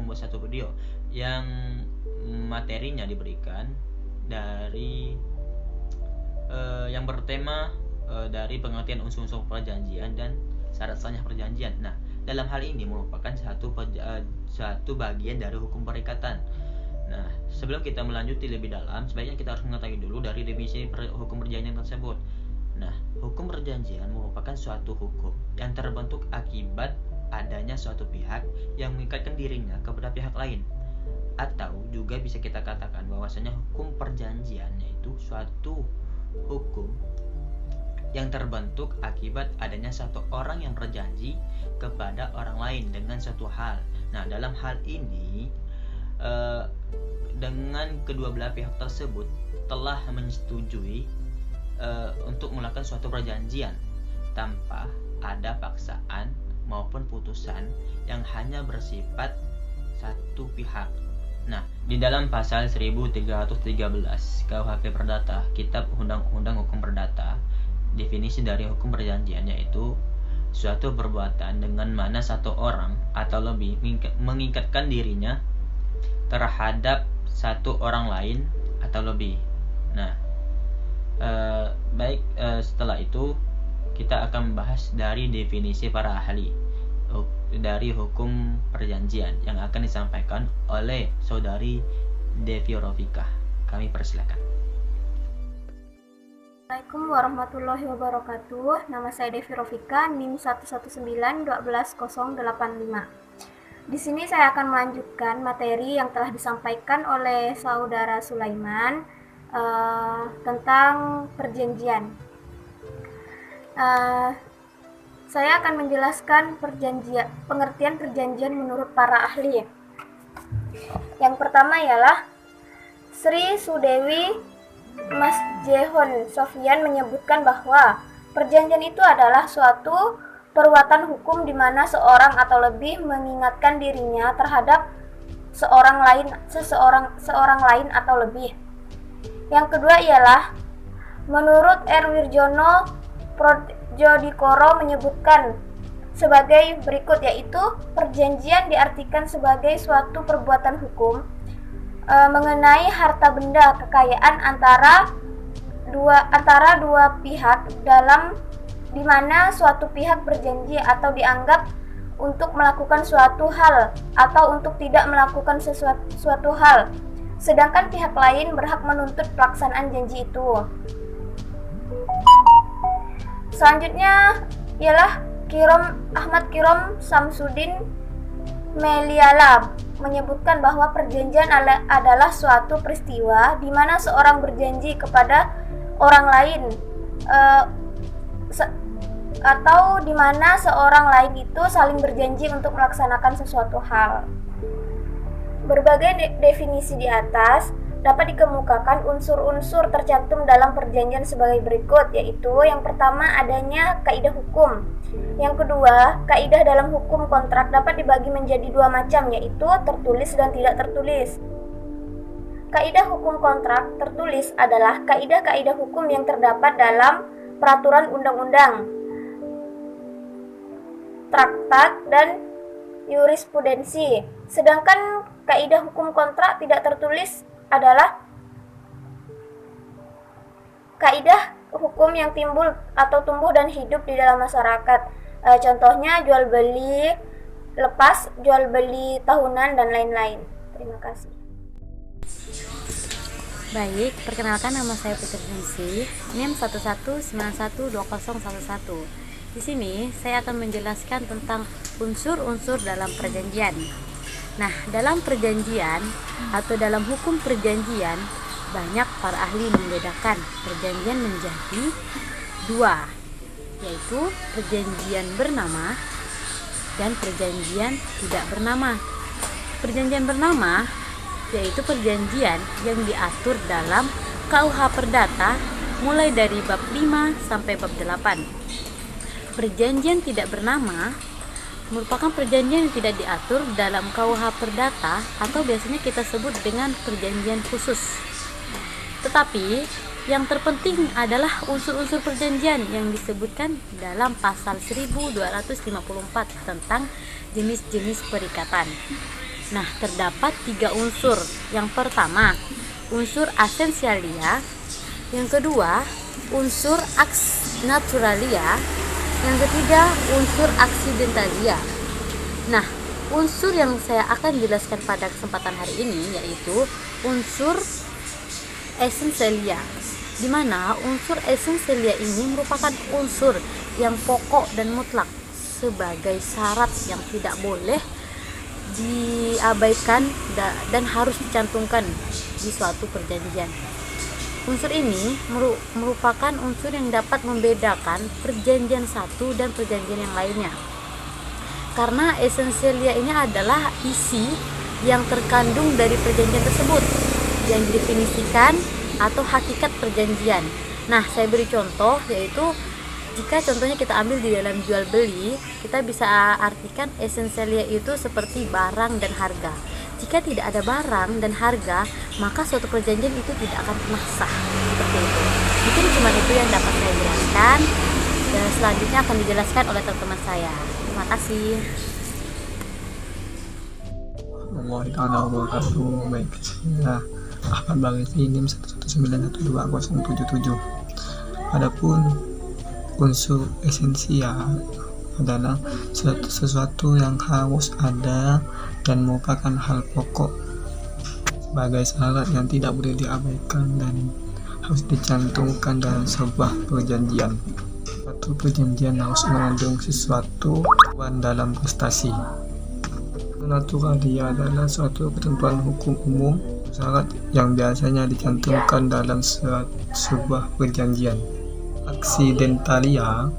membuat satu video yang materinya diberikan dari yang bertema dari pengertian unsur-unsur perjanjian dan syarat sahnya perjanjian. Nah, dalam hal ini merupakan satu bagian dari hukum perikatan. Nah, sebelum kita melanjuti lebih dalam, sebaiknya kita harus mengetahui dulu dari definisi hukum perjanjian tersebut. Nah, hukum perjanjian merupakan suatu hukum yang terbentuk akibat adanya suatu pihak yang mengikatkan dirinya kepada pihak lain. Atau juga bisa kita katakan bahwasanya hukum perjanjian yaitu suatu hukum yang terbentuk akibat adanya satu orang yang berjanji kepada orang lain dengan suatu hal. Nah, dalam hal ini dengan kedua belah pihak tersebut telah menyetujui untuk melakukan suatu perjanjian tanpa ada paksaan maupun putusan yang hanya bersifat satu pihak. Nah, di dalam pasal 1313 KUHP Perdata, Kitab Undang-Undang Hukum Perdata, definisi dari hukum perjanjian yaitu suatu perbuatan dengan mana satu orang atau lebih mengikatkan dirinya terhadap satu orang lain atau lebih. Nah, setelah itu kita akan membahas dari definisi para ahli dari hukum perjanjian yang akan disampaikan oleh saudari Devi Rofika. Kami persilakan. Assalamualaikum warahmatullahi wabarakatuh. Nama saya Devi Rofika, NIM 119-12085. Di sini saya akan melanjutkan materi yang telah disampaikan oleh saudara Sulaiman tentang perjanjian. Saya akan menjelaskan pengertian perjanjian menurut para ahli. Yang pertama ialah Sri Sudewi Masjehon Sofian menyebutkan bahwa perjanjian itu adalah suatu perbuatan hukum di mana seorang atau lebih mengingatkan dirinya terhadap seorang lain atau lebih. Yang kedua ialah menurut Wirjono Prodjodikoro menyebutkan sebagai berikut, yaitu perjanjian diartikan sebagai suatu perbuatan hukum mengenai harta benda kekayaan antara dua pihak di mana suatu pihak berjanji atau dianggap untuk melakukan suatu hal atau untuk tidak melakukan suatu hal, sedangkan pihak lain berhak menuntut pelaksanaan janji itu. Selanjutnya ialah Ahmad Kirom Samsudin Meliala menyebutkan bahwa perjanjian adalah suatu peristiwa di mana seorang berjanji kepada orang lain atau di mana seorang lain itu saling berjanji untuk melaksanakan sesuatu hal. Berbagai definisi di atas dapat dikemukakan unsur-unsur tercantum dalam perjanjian sebagai berikut, yaitu yang pertama adanya kaidah hukum. Yang kedua, kaidah dalam hukum kontrak dapat dibagi menjadi dua macam, yaitu tertulis dan tidak tertulis. Kaidah hukum kontrak tertulis adalah kaidah-kaidah hukum yang terdapat dalam peraturan undang-undang, traktat, dan jurisprudensi. Sedangkan kaidah hukum kontrak tidak tertulis adalah kaidah hukum yang timbul atau tumbuh dan hidup di dalam masyarakat. Contohnya jual beli lepas, jual beli tahunan, dan lain-lain. Terima kasih. Baik, perkenalkan nama saya Putri Ningsih, NIM 119120111. Di sini saya akan menjelaskan tentang unsur-unsur dalam perjanjian. Nah, dalam perjanjian atau dalam hukum perjanjian, banyak para ahli membedakan perjanjian menjadi dua, yaitu perjanjian bernama dan perjanjian tidak bernama. Perjanjian bernama yaitu perjanjian yang diatur dalam KUH Perdata mulai dari bab 5 sampai bab 8. Perjanjian tidak bernama merupakan perjanjian yang tidak diatur dalam KUH Perdata atau biasanya kita sebut dengan perjanjian khusus. Tetapi yang terpenting adalah unsur-unsur perjanjian yang disebutkan dalam pasal 1254 tentang jenis-jenis perikatan. Nah, terdapat 3 unsur. Yang pertama, unsur esensialia. Yang kedua, unsur aks naturalia. Yang ketiga, unsur aksidentalia. Nah, unsur yang saya akan jelaskan pada kesempatan hari ini yaitu unsur esensialia, di mana unsur esensialia ini merupakan unsur yang pokok dan mutlak sebagai syarat yang tidak boleh diabaikan dan harus dicantumkan di suatu perjanjian. Unsur ini merupakan unsur yang dapat membedakan perjanjian satu dan perjanjian yang lainnya. Karena esensialia ini adalah isi yang terkandung dari perjanjian tersebut yang didefinisikan atau hakikat perjanjian. Nah, saya beri contoh, yaitu jika contohnya kita ambil di dalam jual beli, kita bisa artikan esensialia itu seperti barang dan harga. Jika tidak ada barang dan harga, maka suatu perjanjian itu tidak akan pernah sah. Seperti itu. Mungkin cuma itu yang dapat saya jelaskan, dan selanjutnya akan dijelaskan oleh teman-teman saya. Terima kasih. Baik, saya Ahmad Bagasi NIM 119120077. Adapun unsur esensial adalah sesuatu yang harus ada dan merupakan hal pokok sebagai syarat yang tidak boleh diabaikan dan harus dicantumkan dalam sebuah perjanjian. Suatu perjanjian harus mengandung sesuatu dalam prestasi. Naturalia adalah suatu ketentuan hukum umum syarat yang biasanya dicantumkan dalam sebuah perjanjian. Aksidentalia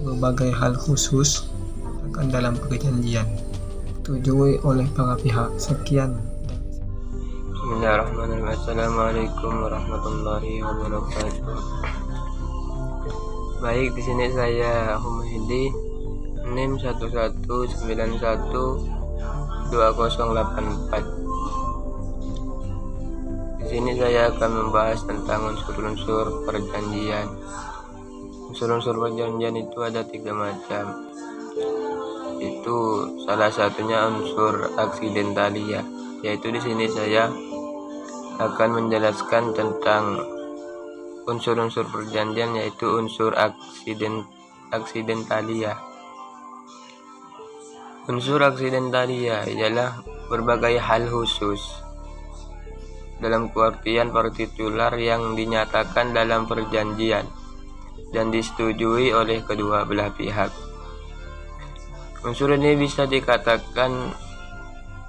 berbagai hal khusus akan dalam perjanjian disetujui oleh para pihak. Sekian. Bismillahirrahmanirrahim. Assalamualaikum warahmatullahi wabarakatuh. Baik, di sini saya Humaydi NIM 11912084. Di sini saya akan membahas tentang unsur-unsur perjanjian. Unsur-unsur perjanjian itu ada 3 macam. Itu salah satunya unsur aksidentalia, yaitu di sini saya akan menjelaskan tentang unsur-unsur perjanjian, yaitu unsur aksidentalia. Unsur aksidentalia ialah berbagai hal khusus dalam pengertian partikular yang dinyatakan dalam perjanjian dan disetujui oleh kedua belah pihak. Unsur ini bisa dikatakan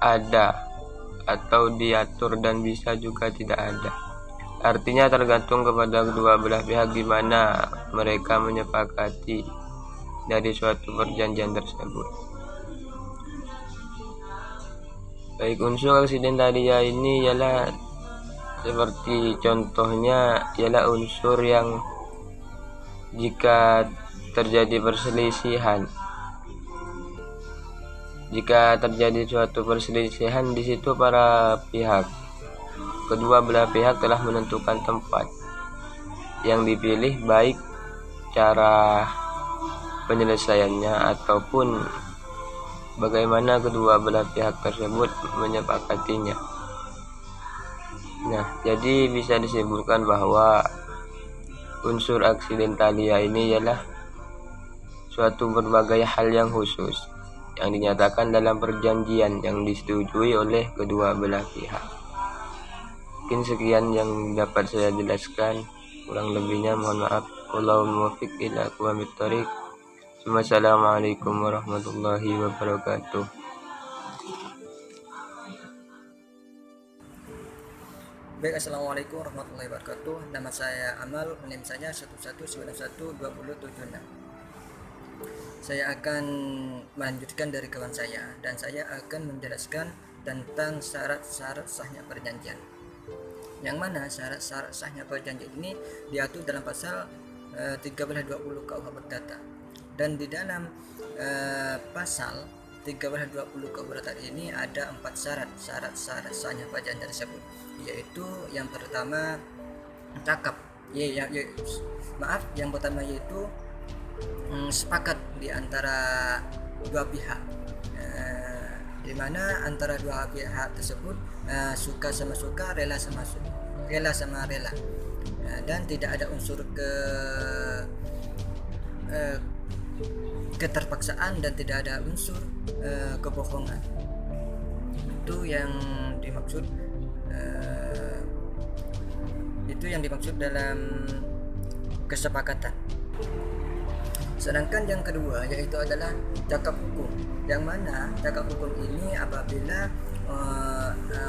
ada atau diatur dan bisa juga tidak ada. Artinya tergantung kepada kedua belah pihak di mana mereka menyepakati dari suatu perjanjian tersebut. Baik, unsur aksidentalia ini ialah seperti contohnya ialah unsur yang jika terjadi perselisihan, suatu perselisihan, di situ kedua belah pihak telah menentukan tempat yang dipilih, baik cara penyelesaiannya ataupun bagaimana kedua belah pihak tersebut menyepakatinya. Nah, jadi bisa disimpulkan bahwa unsur aksidentalia ini ialah suatu berbagai hal yang khusus yang dinyatakan dalam perjanjian yang disetujui oleh kedua belah pihak. Mungkin sekian yang dapat saya jelaskan, kurang lebihnya mohon maaf. Wallahul muwaffiq ila aqwamit thoriq. Wassalamualaikum warahmatullahi wabarakatuh. Baik, assalamualaikum warahmatullahi wabarakatuh. Nama saya Amal, NIM saya 11912076. Saya akan melanjutkan dari kawan saya, dan saya akan menjelaskan tentang syarat-syarat sahnya perjanjian. Yang mana syarat-syarat sahnya perjanjian ini diatur dalam pasal 1320 KUH Perdata. Dan di dalam pasal 1320 KUH Perdata ini ada 4 syarat sahnya perjanjian tersebut, yaitu yang pertama cakap, yang pertama yaitu sepakat di antara dua pihak, di mana antara dua pihak tersebut suka sama suka, rela sama rela, dan tidak ada unsur keterpaksaan dan tidak ada unsur kebohongan. Itu yang dimaksud dalam kesepakatan. Sedangkan yang kedua yaitu adalah cakap hukum, yang mana cakap hukum ini apabila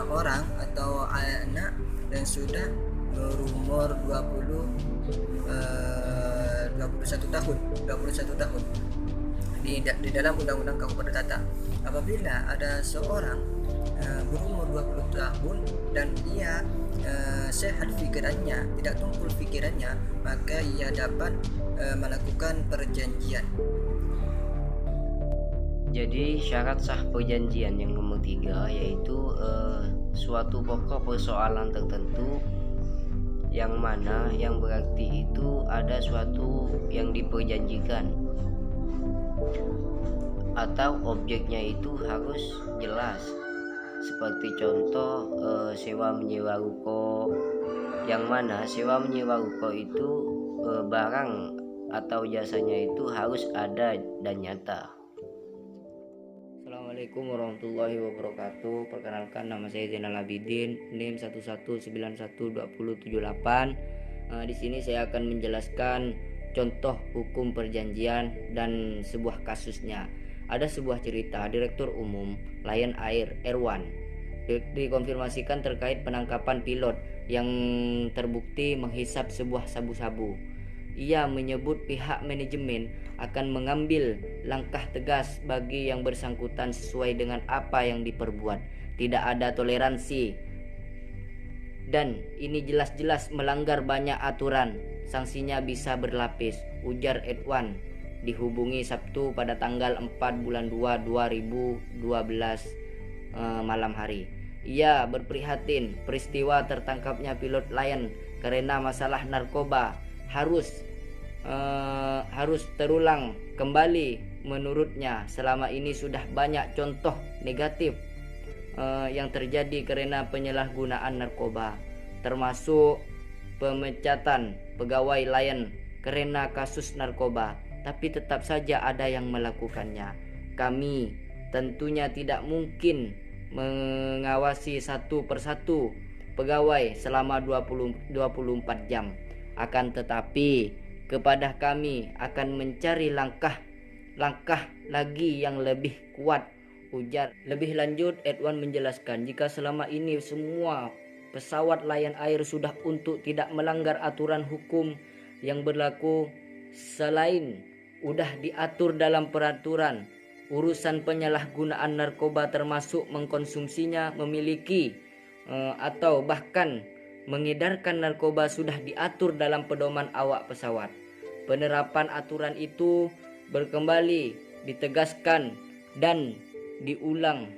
orang atau anak yang sudah berumur 21 tahun di dalam Undang-Undang Kabupaten Tata. Apabila ada seorang berumur 20 tahun dan ia sehat pikirannya, tidak tumpul pikirannya, maka ia dapat melakukan perjanjian. Jadi syarat sah perjanjian yang nomor 3 yaitu suatu pokok persoalan tertentu, yang mana yang berarti itu ada suatu yang diperjanjikan atau objeknya itu harus jelas. Seperti contoh sewa menyewa ruko, yang mana sewa menyewa ruko itu barang atau jasanya itu harus ada dan nyata. Assalamualaikum warahmatullahi wabarakatuh. Perkenalkan, nama saya Zainal Abidin, NIM 11912078. Di sini saya akan menjelaskan contoh hukum perjanjian dan sebuah kasusnya. Ada sebuah cerita Direktur Umum Lion Air Erwan dikonfirmasikan terkait penangkapan pilot yang terbukti menghisap sebuah sabu-sabu. Ia menyebut pihak manajemen akan mengambil langkah tegas bagi yang bersangkutan sesuai dengan apa yang diperbuat. Tidak ada toleransi, dan ini jelas-jelas melanggar banyak aturan. Sanksinya bisa berlapis, ujar Edwan. Dihubungi Sabtu pada tanggal 4 bulan 2 2012 malam hari. Ia berprihatin peristiwa tertangkapnya pilot Lion karena masalah narkoba harus terulang kembali. Menurutnya selama ini sudah banyak contoh negatif yang terjadi karena penyalahgunaan narkoba, termasuk pemecatan pegawai Lion karena kasus narkoba, tapi tetap saja ada yang melakukannya. Kami tentunya tidak mungkin mengawasi satu persatu pegawai selama 24 jam. Akan tetapi kepada kami akan mencari langkah lagi yang lebih kuat, ujar. Lebih lanjut, Edwan menjelaskan jika selama ini semua pesawat Lion Air sudah untuk tidak melanggar aturan hukum yang berlaku, selain udah diatur dalam peraturan urusan penyalahgunaan narkoba termasuk mengkonsumsinya, memiliki atau bahkan mengedarkan narkoba sudah diatur dalam pedoman awak pesawat. Penerapan aturan itu berkembali ditegaskan dan diulang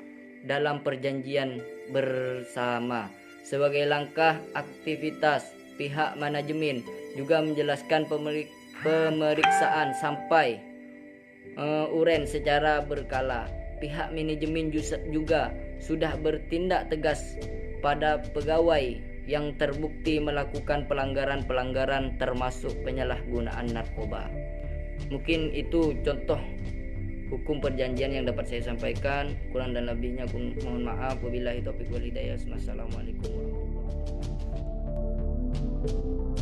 dalam perjanjian bersama. Sebagai langkah aktivitas, pihak manajemen juga menjelaskan pemeriksaan sampai uren secara berkala. Pihak manajemen juga sudah bertindak tegas pada pegawai yang terbukti melakukan pelanggaran termasuk penyalahgunaan narkoba. Mungkin itu contoh hukum perjanjian yang dapat saya sampaikan. Kurang dan lebihnya mohon maaf. Wabillahi taufiq wal hidayah. Wassalamualaikum warahmatullahi wabarakatuh.